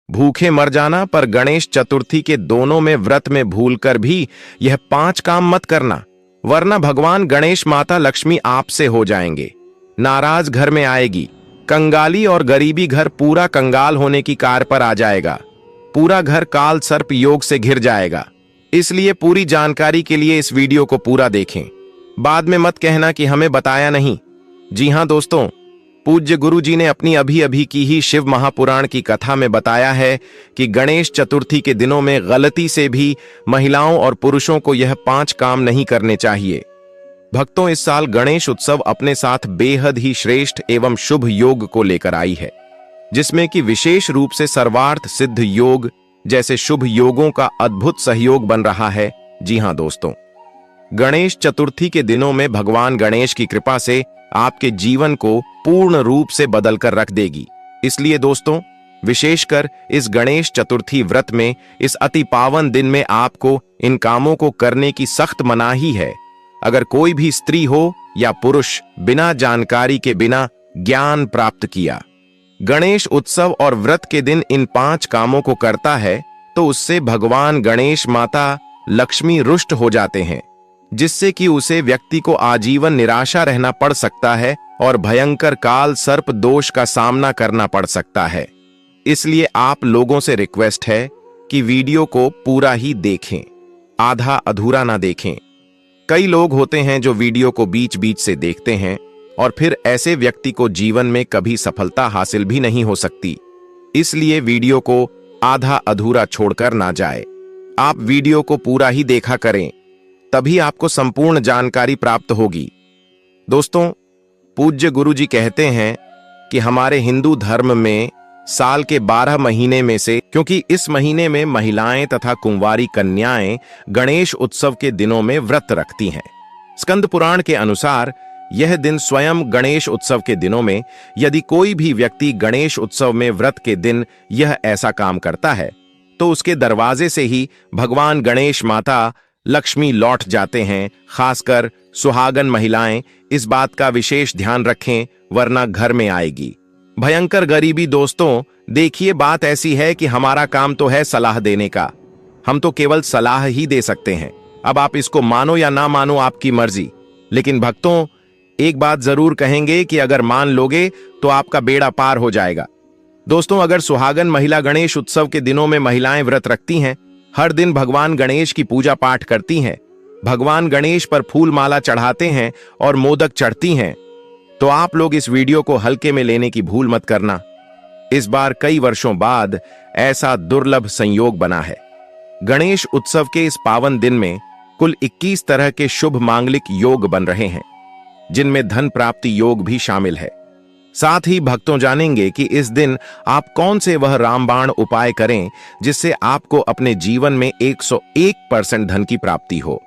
भूखे मर जाना, पर गणेश चतुर्थी के दोनों में व्रत में भूलकर भी यह 5 काम मत करना, वरना भगवान गणेश माता लक्ष्मी आपसे हो जाएंगे नाराज, घर में आएगी कंगाली और गरीबी, घर पूरा कंगाल होने की कार पर आ जाएगा, पूरा घर काल सर्प योग से घिर जाएगा। इसलिए पूरी जानकारी के लिए इस वीडियो को पूरा देखें, बाद में मत कहना कि हमें बताया नहीं। जी हां दोस्तों, पूज्य गुरु जी ने अपनी अभी अभी की ही शिव महापुराण की कथा में बताया है कि गणेश चतुर्थी के दिनों में गलती से भी महिलाओं और पुरुषों को यह 5 काम नहीं करने चाहिए। भक्तों, इस साल गणेश उत्सव अपने साथ बेहद ही श्रेष्ठ एवं शुभ योग को लेकर आई है, जिसमें कि विशेष रूप से सर्वार्थ सिद्ध योग जैसे शुभ योगों का अद्भुत सहयोग बन रहा है। जी हां दोस्तों, गणेश चतुर्थी के दिनों में भगवान गणेश की कृपा से आपके जीवन को पूर्ण रूप से बदलकर रख देगी। इसलिए दोस्तों, विशेषकर इस गणेश चतुर्थी व्रत में इस अति पावन दिन में आपको इन कामों को करने की सख्त मनाही है। अगर कोई भी स्त्री हो या पुरुष बिना जानकारी के, बिना ज्ञान प्राप्त किया गणेश उत्सव और व्रत के दिन इन 5 कामों को करता है, तो उससे भगवान गणेश माता लक्ष्मी रुष्ट हो जाते हैं, जिससे कि उसे व्यक्ति को आजीवन निराशा रहना पड़ सकता है और भयंकर काल सर्प दोष का सामना करना पड़ सकता है। इसलिए आप लोगों से रिक्वेस्ट है कि वीडियो को पूरा ही देखें, आधा अधूरा ना देखें। कई लोग होते हैं जो वीडियो को बीच बीच से देखते हैं और फिर ऐसे व्यक्ति को जीवन में कभी सफलता हासिल भी नहीं हो सकती। इसलिए वीडियो को आधा अधूरा छोड़कर ना जाए, आप वीडियो को पूरा ही देखा करें, तभी आपको संपूर्ण जानकारी प्राप्त होगी। दोस्तों, पूज्य गुरु जी कहते हैं कि हमारे हिंदू धर्म में साल के 12 महीने में से, क्योंकि इस महीने में महिलाएं तथा कुंवारी कन्याएं गणेश उत्सव के दिनों में व्रत रखती हैं। स्कंद पुराण के अनुसार यह दिन स्वयं गणेश उत्सव के दिनों में यदि कोई भी व्यक्ति गणेश उत्सव में व्रत के दिन यह ऐसा काम करता है, तो उसके दरवाजे से ही भगवान गणेश माता लक्ष्मी लौट जाते हैं। खासकर सुहागन महिलाएं इस बात का विशेष ध्यान रखें, वरना घर में आएगी भयंकर गरीबी। दोस्तों देखिए, बात ऐसी है कि हमारा काम तो है सलाह देने का, हम तो केवल सलाह ही दे सकते हैं। अब आप इसको मानो या ना मानो, आपकी मर्जी। लेकिन भक्तों, एक बात जरूर कहेंगे कि अगर मान लोगे तो आपका बेड़ा पार हो जाएगा। दोस्तों, अगर सुहागन महिला गणेश उत्सव के दिनों में महिलाएं व्रत रखती हैं, हर दिन भगवान गणेश की पूजा पाठ करती हैं, भगवान गणेश पर फूल माला चढ़ाते हैं और मोदक चढ़ती हैं, तो आप लोग इस वीडियो को हल्के में लेने की भूल मत करना। इस बार कई वर्षों बाद ऐसा दुर्लभ संयोग बना है। गणेश उत्सव के इस पावन दिन में कुल 21 तरह के शुभ मांगलिक योग बन रहे हैं, जिनमें धन प्राप्ति योग भी शामिल है। साथ ही भक्तों जानेंगे कि इस दिन आप कौन से वह रामबाण उपाय करें जिससे आपको अपने जीवन में 101% धन की प्राप्ति हो।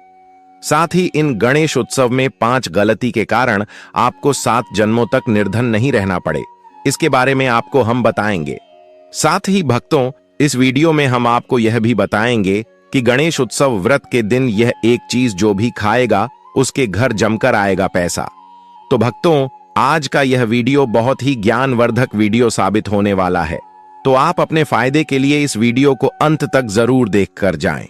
साथ ही इन गणेश उत्सव में 5 गलती के कारण आपको 7 जन्मों तक निर्धन नहीं रहना पड़े, इसके बारे में आपको हम बताएंगे। साथ ही भक्तों, इस वीडियो में हम आपको यह भी बताएंगे कि गणेश उत्सव व्रत के दिन यह एक चीज जो भी खाएगा उसके घर जमकर आएगा पैसा। तो भक्तों, आज का यह वीडियो बहुत ही ज्ञानवर्धक वीडियो साबित होने वाला है, तो आप अपने फायदे के लिए इस वीडियो को अंत तक जरूर देखकर जाएं,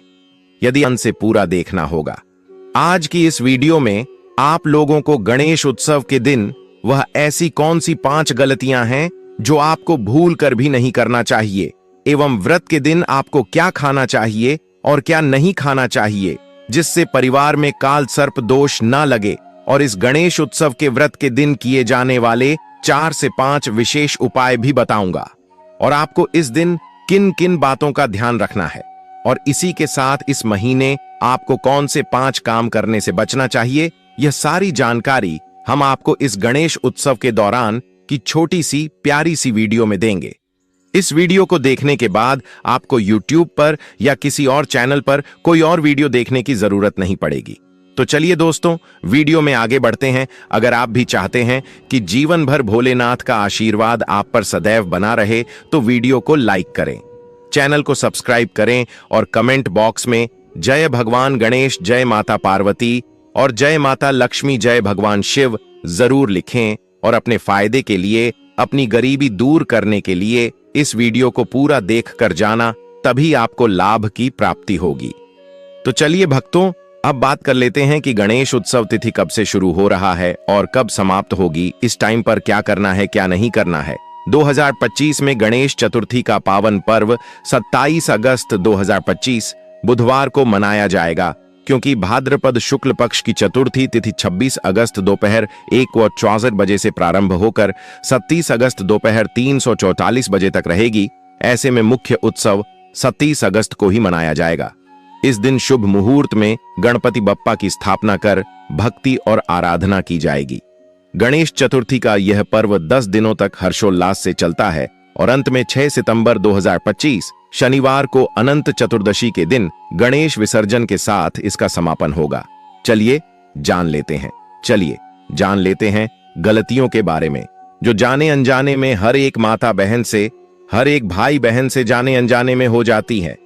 यदि अंत से पूरा देखना होगा। आज की इस वीडियो में आप लोगों को गणेश उत्सव के दिन वह ऐसी कौन सी 5 गलतियां हैं जो आपको भूल कर भी नहीं करना चाहिए, एवं व्रत के दिन आपको क्या खाना चाहिए और क्या नहीं खाना चाहिए, जिससे परिवार में काल सर्प दोष ना लगे। और इस गणेश उत्सव के व्रत के दिन किए जाने वाले 4 से 5 विशेष उपाय भी बताऊंगा, और आपको इस दिन किन किन बातों का ध्यान रखना है, और इसी के साथ इस महीने आपको कौन से 5 काम करने से बचना चाहिए, यह सारी जानकारी हम आपको इस गणेश उत्सव के दौरान की छोटी सी प्यारी सी वीडियो में देंगे। इस वीडियो को देखने के बाद आपको YouTube पर या किसी और चैनल पर कोई और वीडियो देखने की जरूरत नहीं पड़ेगी। तो चलिए दोस्तों, वीडियो में आगे बढ़ते हैं। अगर आप भी चाहते हैं कि जीवन भर भोलेनाथ का आशीर्वाद आप पर सदैव बना रहे, तो वीडियो को लाइक करें, चैनल को सब्सक्राइब करें और कमेंट बॉक्स में जय भगवान गणेश, जय माता पार्वती और जय माता लक्ष्मी, जय भगवान शिव जरूर लिखें, और अपने फायदे के लिए, अपनी गरीबी दूर करने के लिए इस वीडियो को पूरा देख कर जाना, तभी आपको लाभ की प्राप्ति होगी। तो चलिए भक्तों, अब बात कर लेते हैं कि गणेश उत्सव तिथि कब से शुरू हो रहा है और कब समाप्त होगी। इस टाइम पर क्या करना है, क्या नहीं करना है। 2025 में गणेश चतुर्थी का पावन पर्व 27 अगस्त 2025 बुधवार को मनाया जाएगा, क्योंकि भाद्रपद शुक्ल पक्ष की चतुर्थी तिथि 26 अगस्त दोपहर 1:64 बजे से प्रारंभ होकर 27 अगस्त दोपहर 3:44 बजे तक रहेगी। ऐसे में मुख्य उत्सव 27 अगस्त को ही मनाया जाएगा। इस दिन शुभ मुहूर्त में गणपति बप्पा की स्थापना कर भक्ति और आराधना की जाएगी। गणेश चतुर्थी का यह पर्व 10 दिनों तक हर्षोल्लास से चलता है और अंत में 6 सितंबर 2025 शनिवार को अनंत चतुर्दशी के दिन गणेश विसर्जन के साथ इसका समापन होगा। चलिए जान लेते हैं गलतियों के बारे में, जो जाने अनजाने में हर एक माता बहन से, हर एक भाई बहन से जाने अनजाने में हो जाती है।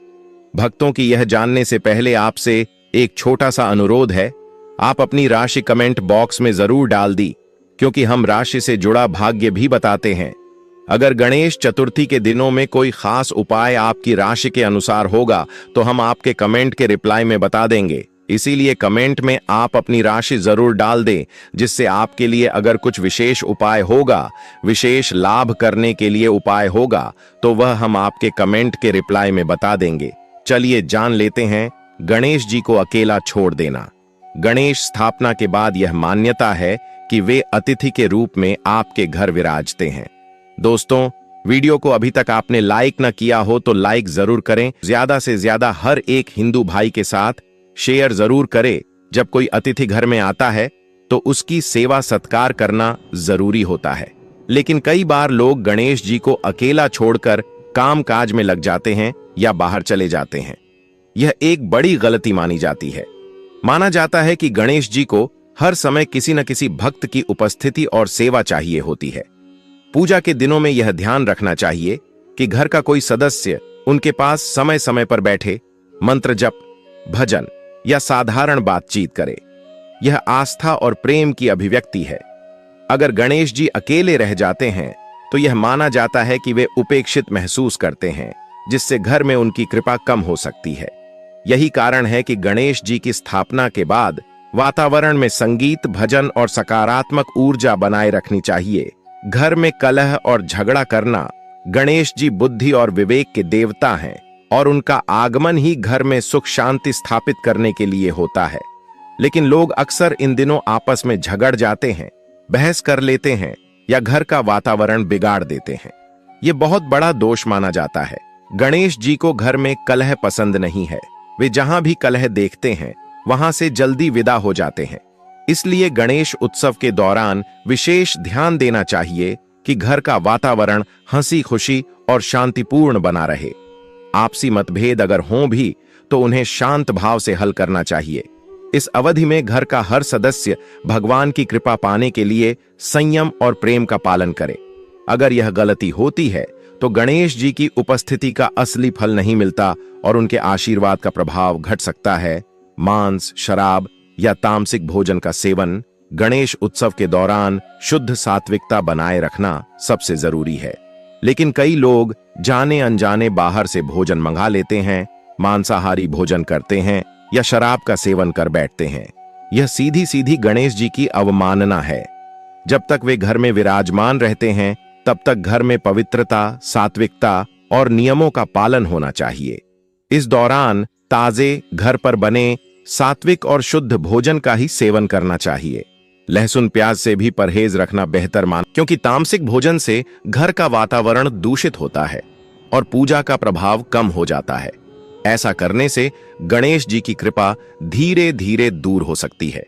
भक्तों की यह जानने से पहले आपसे एक छोटा सा अनुरोध है, आप अपनी राशि कमेंट बॉक्स में जरूर डाल दी, क्योंकि हम राशि से जुड़ा भाग्य भी बताते हैं। अगर गणेश चतुर्थी के दिनों में कोई खास उपाय आपकी राशि के अनुसार होगा तो हम आपके कमेंट के रिप्लाई में बता देंगे। इसीलिए कमेंट में आप अपनी राशि जरूर डाल दें, जिससे आपके लिए अगर कुछ विशेष उपाय होगा, विशेष लाभ करने के लिए उपाय होगा, तो वह हम आपके कमेंट के रिप्लाई में बता देंगे। चलिए जान लेते हैं गणेश जी को अकेला छोड़ देना। गणेश स्थापना के बाद यह मान्यता है कि वे अतिथि के रूप में आपके घर विराजते हैं। दोस्तों, वीडियो को अभी तक आपने लाइक न किया हो तो लाइक जरूर करें। ज्यादा से ज्यादा हर एक हिंदू भाई के साथ शेयर जरूर करें। जब कोई अतिथि घर में आता है तो उसकी सेवा सत्कार करना जरूरी होता है, लेकिन कई बार लोग गणेश जी को अकेला छोड़कर काम काज में लग जाते हैं या बाहर चले जाते हैं। यह एक बड़ी गलती मानी जाती है। माना जाता है कि गणेश जी को हर समय किसी न किसी भक्त की उपस्थिति और सेवा चाहिए होती है। पूजा के दिनों में यह ध्यान रखना चाहिए कि घर का कोई सदस्य उनके पास समय समय पर बैठे, मंत्र जप, भजन या साधारण बातचीत करे। यह आस्था और प्रेम की अभिव्यक्ति है। अगर गणेश जी अकेले रह जाते हैं तो यह माना जाता है कि वे उपेक्षित महसूस करते हैं, जिससे घर में उनकी कृपा कम हो सकती है। यही कारण है कि गणेश जी की स्थापना के बाद वातावरण में संगीत, भजन और सकारात्मक ऊर्जा बनाए रखनी चाहिए। घर में कलह और झगड़ा करना, गणेश जी बुद्धि और विवेक के देवता हैं और उनका आगमन ही घर में सुख शांति स्थापित करने के लिए होता है। लेकिन लोग अक्सर इन दिनों आपस में झगड़ जाते हैं, बहस कर लेते हैं या घर का वातावरण बिगाड़ देते हैं। यह बहुत बड़ा दोष माना जाता है। गणेश जी को घर में कलह पसंद नहीं है। वे जहां भी कलह देखते हैं वहां से जल्दी विदा हो जाते हैं। इसलिए गणेश उत्सव के दौरान विशेष ध्यान देना चाहिए कि घर का वातावरण हंसी खुशी और शांतिपूर्ण बना रहे। आपसी मतभेद अगर हों भी तो उन्हें शांत भाव से हल करना चाहिए। इस अवधि में घर का हर सदस्य भगवान की कृपा पाने के लिए संयम और प्रेम का पालन करे। अगर यह गलती होती है तो गणेश जी की उपस्थिति का असली फल नहीं मिलता और उनके आशीर्वाद का प्रभाव घट सकता है। मांस, शराब या तामसिक भोजन का सेवन गणेश उत्सव के दौरान शुद्ध सात्विकता बनाए रखना सबसे जरूरी है। लेकिन कई लोग जाने अनजाने बाहर से भोजन मंगा लेते हैं, मांसाहारी भोजन करते हैं या शराब का सेवन कर बैठते हैं। यह सीधी सीधी गणेश जी की अवमानना है। जब तक वे घर में विराजमान रहते हैं तब तक घर में पवित्रता, सात्विकता और नियमों का पालन होना चाहिए। इस दौरान ताजे, घर पर बने सात्विक और शुद्ध भोजन का ही सेवन करना चाहिए। लहसुन प्याज से भी परहेज रखना बेहतर क्योंकि तामसिक भोजन से घर का वातावरण दूषित होता है और पूजा का प्रभाव कम हो जाता है। ऐसा करने से गणेश जी की कृपा धीरे धीरे दूर हो सकती है।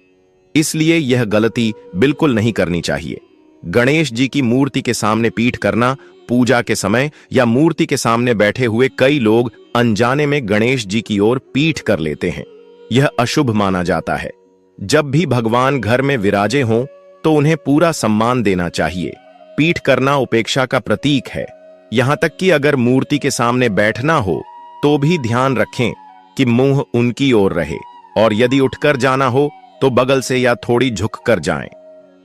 इसलिए यह गलती बिल्कुल नहीं करनी चाहिए। गणेश जी की मूर्ति के सामने पीठ करना, पूजा के समय या मूर्ति के सामने बैठे हुए कई लोग अनजाने में गणेश जी की ओर पीठ कर लेते हैं। यह अशुभ माना जाता है। जब भी भगवान घर में विराजे हों तो उन्हें पूरा सम्मान देना चाहिए। पीठ करना उपेक्षा का प्रतीक है। यहां तक कि अगर मूर्ति के सामने बैठना हो तो भी ध्यान रखें कि मुंह उनकी ओर रहे और यदि उठकर जाना हो तो बगल से या थोड़ी झुक कर जाएं।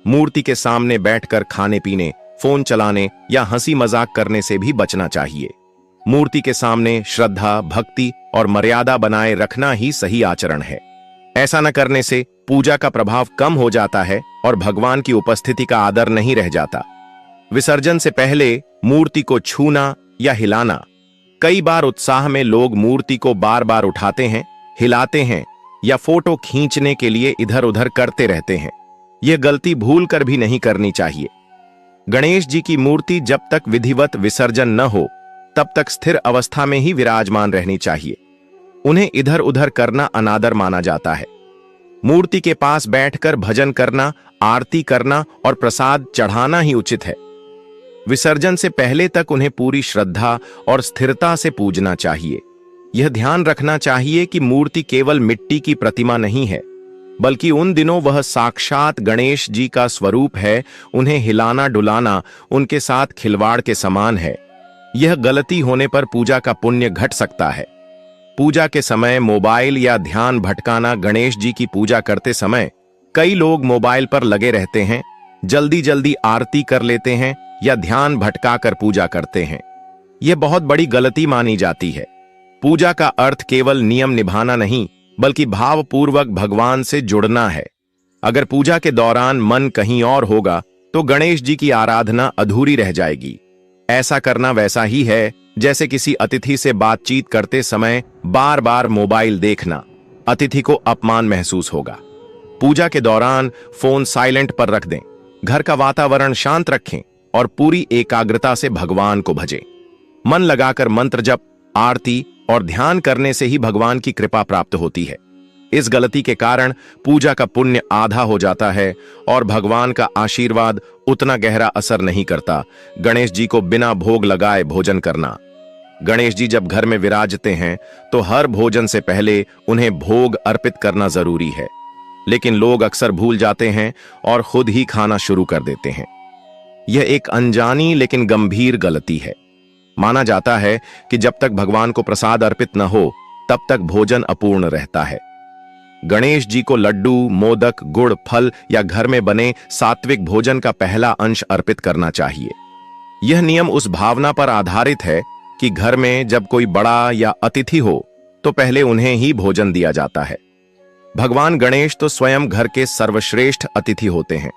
मूर्ति के सामने बैठकर खाने पीने, फोन चलाने या हंसी मजाक करने से भी बचना चाहिए। मूर्ति के सामने श्रद्धा, भक्ति और मर्यादा बनाए रखना ही सही आचरण है। ऐसा न करने से पूजा का प्रभाव कम हो जाता है और भगवान की उपस्थिति का आदर नहीं रह जाता। विसर्जन से पहले मूर्ति को छूना या हिलाना। कई बार उत्साह में लोग मूर्ति को बार बार उठाते हैं, हिलाते हैं या फोटो खींचने के लिए इधर उधर करते रहते हैं। यह गलती भूल कर भी नहीं करनी चाहिए। गणेश जी की मूर्ति जब तक विधिवत विसर्जन न हो तब तक स्थिर अवस्था में ही विराजमान रहनी चाहिए। उन्हें इधर उधर करना अनादर माना जाता है। मूर्ति के पास बैठकर भजन करना, आरती करना और प्रसाद चढ़ाना ही उचित है। विसर्जन से पहले तक उन्हें पूरी श्रद्धा और स्थिरता से पूजना चाहिए। यह ध्यान रखना चाहिए कि मूर्ति केवल मिट्टी की प्रतिमा नहीं है, बल्कि उन दिनों वह साक्षात गणेश जी का स्वरूप है। उन्हें हिलाना डुलाना उनके साथ खिलवाड़ के समान है। यह गलती होने पर पूजा का पुण्य घट सकता है। पूजा के समय मोबाइल या ध्यान भटकाना। गणेश जी की पूजा करते समय कई लोग मोबाइल पर लगे रहते हैं, जल्दी जल्दी आरती कर लेते हैं या ध्यान भटकाकर पूजा करते हैं। यह बहुत बड़ी गलती मानी जाती है। पूजा का अर्थ केवल नियम निभाना नहीं, बल्कि भावपूर्वक भगवान से जुड़ना है। अगर पूजा के दौरान मन कहीं और होगा तो गणेश जी की आराधना अधूरी रह जाएगी। ऐसा करना वैसा ही है जैसे किसी अतिथि से बातचीत करते समय बार बार मोबाइल देखना। अतिथि को अपमान महसूस होगा। पूजा के दौरान फोन साइलेंट पर रख दें, घर का वातावरण शांत रखें और पूरी एकाग्रता से भगवान को भजें। मन लगाकर मंत्र जप, आरती और ध्यान करने से ही भगवान की कृपा प्राप्त होती है। इस गलती के कारण पूजा का पुण्य आधा हो जाता है और भगवान का आशीर्वाद उतना गहरा असर नहीं करता। गणेश जी को बिना भोग लगाए भोजन करना। गणेश जी जब घर में विराजते हैं तो हर भोजन से पहले उन्हें भोग अर्पित करना जरूरी है, लेकिन लोग अक्सर भूल जाते हैं और खुद ही खाना शुरू कर देते हैं। यह एक अनजानी लेकिन गंभीर गलती है। माना जाता है कि जब तक भगवान को प्रसाद अर्पित न हो तब तक भोजन अपूर्ण रहता है। गणेश जी को लड्डू, मोदक, गुड़, फल या घर में बने सात्विक भोजन का पहला अंश अर्पित करना चाहिए। यह नियम उस भावना पर आधारित है कि घर में जब कोई बड़ा या अतिथि हो तो पहले उन्हें ही भोजन दिया जाता है। भगवान गणेश तो स्वयं घर के सर्वश्रेष्ठ अतिथि होते हैं।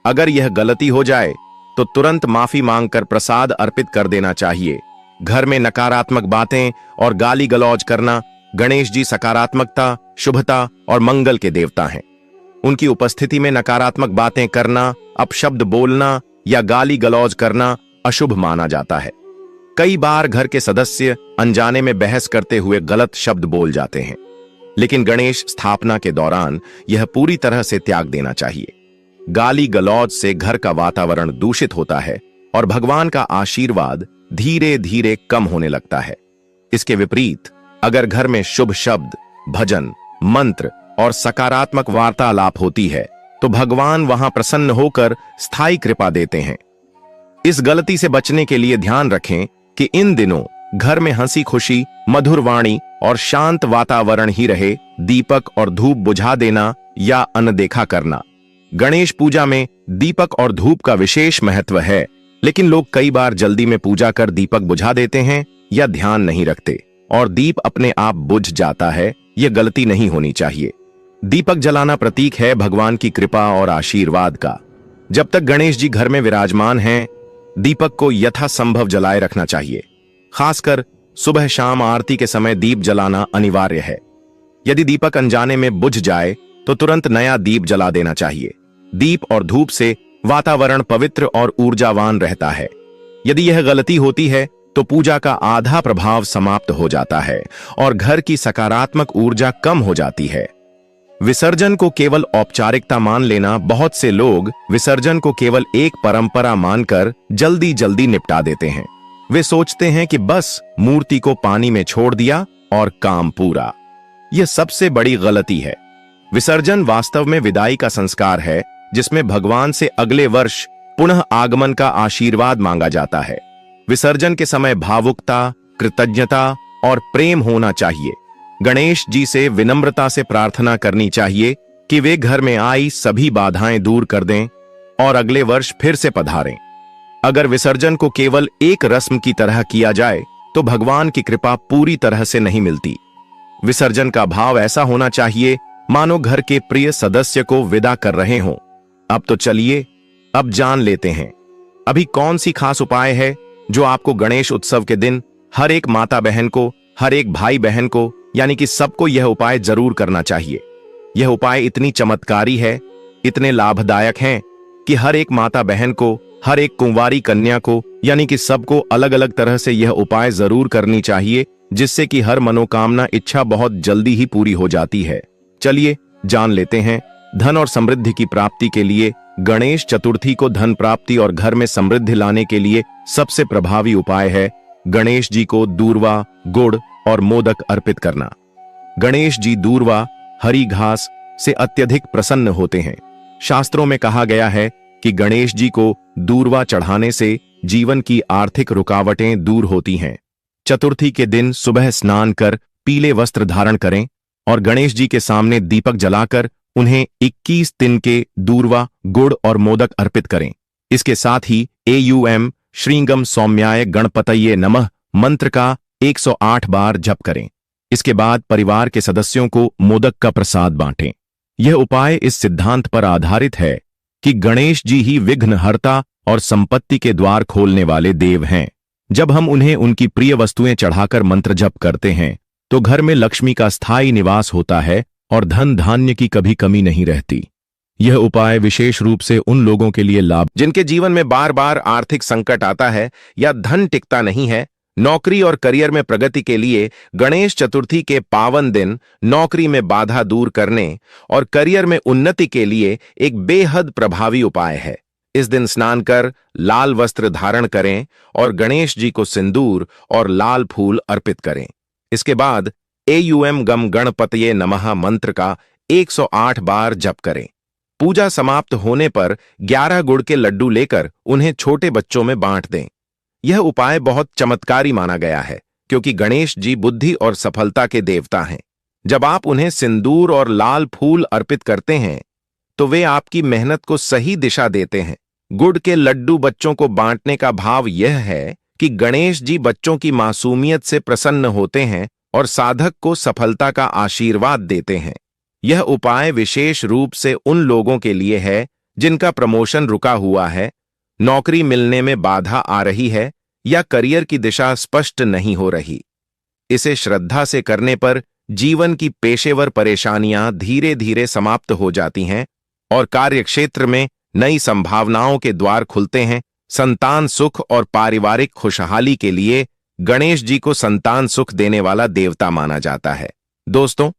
अगर यह गलती हो जाए तो तुरंत माफी मांगकर प्रसाद अर्पित कर देना चाहिए। घर में नकारात्मक बातें और गाली गलौज करना। गणेश जी सकारात्मकता, शुभता और मंगल के देवता हैं। उनकी उपस्थिति में नकारात्मक बातें करना, अपशब्द बोलना या गाली गलौज करना अशुभ माना जाता है। कई बार घर के सदस्य अनजाने में बहस करते हुए गलत शब्द बोल जाते हैं, लेकिन गणेश स्थापना के दौरान यह पूरी तरह से त्याग देना चाहिए। गाली गलौज से घर का वातावरण दूषित होता है और भगवान का आशीर्वाद धीरे धीरे कम होने लगता है। इसके विपरीत अगर घर में शुभ शब्द, भजन, मंत्र और सकारात्मक वार्तालाप होती है तो भगवान वहां प्रसन्न होकर स्थायी कृपा देते हैं। इस गलती से बचने के लिए ध्यान रखें कि इन दिनों घर में हंसी खुशी, मधुर वाणी और शांत वातावरण ही रहे। दीपक और धूप बुझा देना या अनदेखा करना। गणेश पूजा में दीपक और धूप का विशेष महत्व है, लेकिन लोग कई बार जल्दी में पूजा कर दीपक बुझा देते हैं या ध्यान नहीं रखते और दीप अपने आप बुझ जाता है। यह गलती नहीं होनी चाहिए। दीपक जलाना प्रतीक है भगवान की कृपा और आशीर्वाद का। जब तक गणेश जी घर में विराजमान हैं, दीपक को यथासंभव जलाए रखना चाहिए। खासकर सुबह शाम आरती के समय दीप जलाना अनिवार्य है। यदि दीपक अनजाने में बुझ जाए तो तुरंत नया दीप जला देना चाहिए। दीप और धूप से वातावरण पवित्र और ऊर्जावान रहता है। यदि यह गलती होती है तो पूजा का आधा प्रभाव समाप्त हो जाता है और घर की सकारात्मक ऊर्जा कम हो जाती है। विसर्जन को केवल औपचारिकता मान लेना। बहुत से लोग विसर्जन को केवल एक परंपरा मानकर जल्दी जल्दी निपटा देते हैं। वे सोचते हैं कि बस मूर्ति को पानी में छोड़ दिया और काम पूरा। यह सबसे बड़ी गलती है। विसर्जन वास्तव में विदाई का संस्कार है, जिसमें भगवान से अगले वर्ष पुनः आगमन का आशीर्वाद मांगा जाता है। विसर्जन के समय भावुकता, कृतज्ञता और प्रेम होना चाहिए। गणेश जी से विनम्रता से प्रार्थना करनी चाहिए कि वे घर में आई सभी बाधाएं दूर कर दें और अगले वर्ष फिर से पधारें। अगर विसर्जन को केवल एक रस्म की तरह किया जाए तो भगवान की कृपा पूरी तरह से नहीं मिलती। विसर्जन का भाव ऐसा होना चाहिए मानो घर के प्रिय सदस्य को विदा कर रहे हों। अब तो चलिए अब जान लेते हैं अभी कौन सी खास उपाय है जो आपको गणेश उत्सव के दिन हर एक माता बहन को, हर एक भाई बहन को, यानी कि सबको यह उपाय जरूर करना चाहिए। यह उपाय इतनी चमत्कारी है, इतने लाभदायक हैं कि हर एक माता बहन को, हर एक कुंवारी कन्या को, यानी कि सबको अलग अलग तरह से यह उपाय जरूर करनी चाहिए, जिससे कि हर मनोकामना इच्छा बहुत जल्दी ही पूरी हो जाती है। चलिए जान लेते हैं। धन और समृद्धि की प्राप्ति के लिए गणेश चतुर्थी को धन प्राप्ति और घर में समृद्धि लाने के लिए सबसे प्रभावी उपाय है गणेश जी को दूर्वा, गुड़ और मोदक अर्पित करना। गणेश जी दूर्वा, हरी घास से अत्यधिक प्रसन्न होते हैं। शास्त्रों में कहा गया है कि गणेश जी को दूर्वा चढ़ाने से जीवन की आर्थिक रुकावटें दूर होती हैं। चतुर्थी के दिन सुबह स्नान कर पीले वस्त्र धारण करें और गणेश जी के सामने दीपक जलाकर उन्हें 21 दिन के दूर्वा, गुड़ और मोदक अर्पित करें। इसके साथ ही AUM श्रींगम सौम्याय गणपतये नमः मंत्र का 108 बार जप करें। इसके बाद परिवार के सदस्यों को मोदक का प्रसाद बांटें। यह उपाय इस सिद्धांत पर आधारित है कि गणेश जी ही विघ्नहर्ता और संपत्ति के द्वार खोलने वाले देव हैं। जब हम उन्हें उनकी प्रिय वस्तुएं चढ़ाकर मंत्र जप करते हैं तो घर में लक्ष्मी का स्थायी निवास होता है और धन धान्य की कभी कमी नहीं रहती। यह उपाय विशेष रूप से उन लोगों के लिए लाभ जिनके जीवन में बार बार आर्थिक संकट आता है या धन टिकता नहीं है। नौकरी और करियर में प्रगति के लिए गणेश चतुर्थी के पावन दिन नौकरी में बाधा दूर करने और करियर में उन्नति के लिए एक बेहद प्रभावी उपाय है। इस दिन स्नान कर लाल वस्त्र धारण करें और गणेश जी को सिंदूर और लाल फूल अर्पित करें। इसके बाद AUM गम गणपतये नमः मंत्र का 108 बार जप करें। पूजा समाप्त होने पर 11 गुड़ के लड्डू लेकर उन्हें छोटे बच्चों में बांट दें। यह उपाय बहुत चमत्कारी माना गया है क्योंकि गणेश जी बुद्धि और सफलता के देवता हैं। जब आप उन्हें सिंदूर और लाल फूल अर्पित करते हैं तो वे आपकी मेहनत को सही दिशा देते हैं। गुड़ के लड्डू बच्चों को बांटने का भाव यह है कि गणेश जी बच्चों की मासूमियत से प्रसन्न होते हैं और साधक को सफलता का आशीर्वाद देते हैं। यह उपाय विशेष रूप से उन लोगों के लिए है जिनका प्रमोशन रुका हुआ है, नौकरी मिलने में बाधा आ रही है या करियर की दिशा स्पष्ट नहीं हो रही। इसे श्रद्धा से करने पर जीवन की पेशेवर परेशानियां धीरे धीरे समाप्त हो जाती हैं और कार्यक्षेत्र में नई संभावनाओं के द्वार खुलते हैं। संतान सुख और पारिवारिक खुशहाली के लिए गणेश जी को संतान सुख देने वाला देवता माना जाता है। दोस्तों,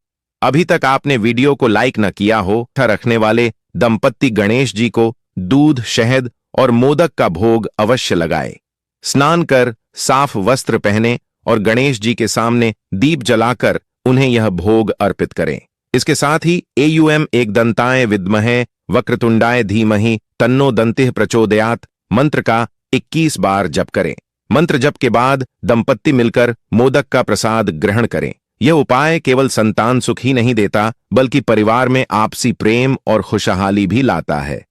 अभी तक आपने वीडियो को लाइक न किया हो, रखने वाले दंपत्ति गणेश जी को दूध, शहद और मोदक का भोग अवश्य लगाए। स्नान कर साफ वस्त्र पहने और गणेश जी के सामने दीप जलाकर उन्हें यह भोग अर्पित करें। इसके साथ ही AUM एक दंताय विद्महे वक्रतुंडाय धीमहि तन्नो दंतिः प्रचोदयात् मंत्र का 21 बार जप करें। मंत्र जप के बाद दंपत्ति मिलकर मोदक का प्रसाद ग्रहण करें। यह उपाय केवल संतान सुख ही नहीं देता बल्कि परिवार में आपसी प्रेम और खुशहाली भी लाता है।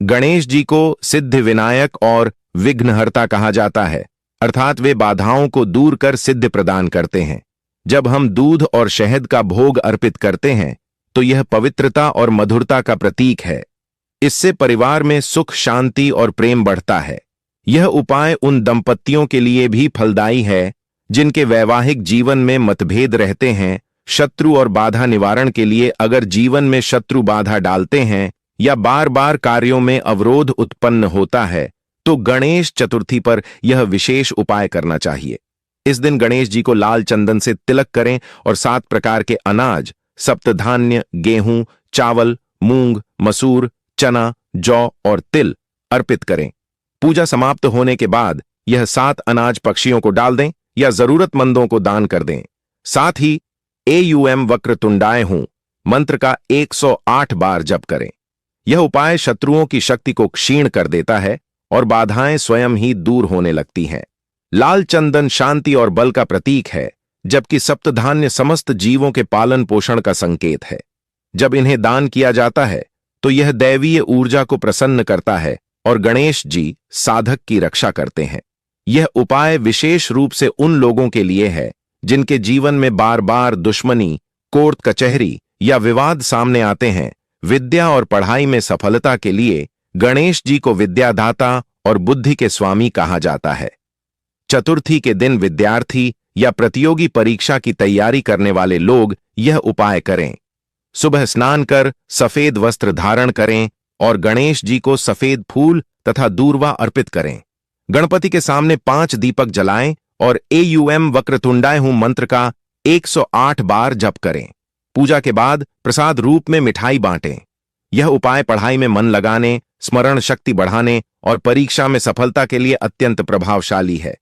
गणेश जी को सिद्धि विनायक और विघ्नहर्ता कहा जाता है, अर्थात वे बाधाओं को दूर कर सिद्धि प्रदान करते हैं। जब हम दूध और शहद का भोग अर्पित करते हैं तो यह पवित्रता और मधुरता का प्रतीक है। इससे परिवार में सुख, शांति और प्रेम बढ़ता है। यह उपाय उन दंपत्तियों के लिए भी फलदायी है जिनके वैवाहिक जीवन में मतभेद रहते हैं। शत्रु और बाधा निवारण के लिए अगर जीवन में शत्रु बाधा डालते हैं या बार बार कार्यों में अवरोध उत्पन्न होता है तो गणेश चतुर्थी पर यह विशेष उपाय करना चाहिए। इस दिन गणेश जी को लाल चंदन से तिलक करें और 7 प्रकार के अनाज, सप्तधान्य, गेहूं, चावल, मूंग, मसूर, चना, जौ और तिल अर्पित करें। पूजा समाप्त होने के बाद यह 7 अनाज पक्षियों को डाल दें या जरूरतमंदों को दान कर दें। साथ ही AUM वक्रतुंडाय हूं मंत्र का 108 बार जप करें। यह उपाय शत्रुओं की शक्ति को क्षीण कर देता है और बाधाएं स्वयं ही दूर होने लगती हैं। लाल चंदन शांति और बल का प्रतीक है, जबकि सप्तधान्य समस्त जीवों के पालन पोषण का संकेत है। जब इन्हें दान किया जाता है तो यह दैवीय ऊर्जा को प्रसन्न करता है और गणेश जी साधक की रक्षा करते हैं। यह उपाय विशेष रूप से उन लोगों के लिए है जिनके जीवन में बार बार दुश्मनी, कोर्ट कचहरी या विवाद सामने आते हैं। विद्या और पढ़ाई में सफलता के लिए गणेश जी को विद्यादाता और बुद्धि के स्वामी कहा जाता है। चतुर्थी के दिन विद्यार्थी या प्रतियोगी परीक्षा की तैयारी करने वाले लोग यह उपाय करें। सुबह स्नान कर सफेद वस्त्र धारण करें और गणेश जी को सफेद फूल तथा दूर्वा अर्पित करें। गणपति के सामने 5 दीपक जलाएं और एयुएम वक्रतुंडाय हूं मंत्र का 108 बार जप करें। पूजा के बाद प्रसाद रूप में मिठाई बांटें। यह उपाय पढ़ाई में मन लगाने, स्मरण शक्ति बढ़ाने और परीक्षा में सफलता के लिए अत्यंत प्रभावशाली है।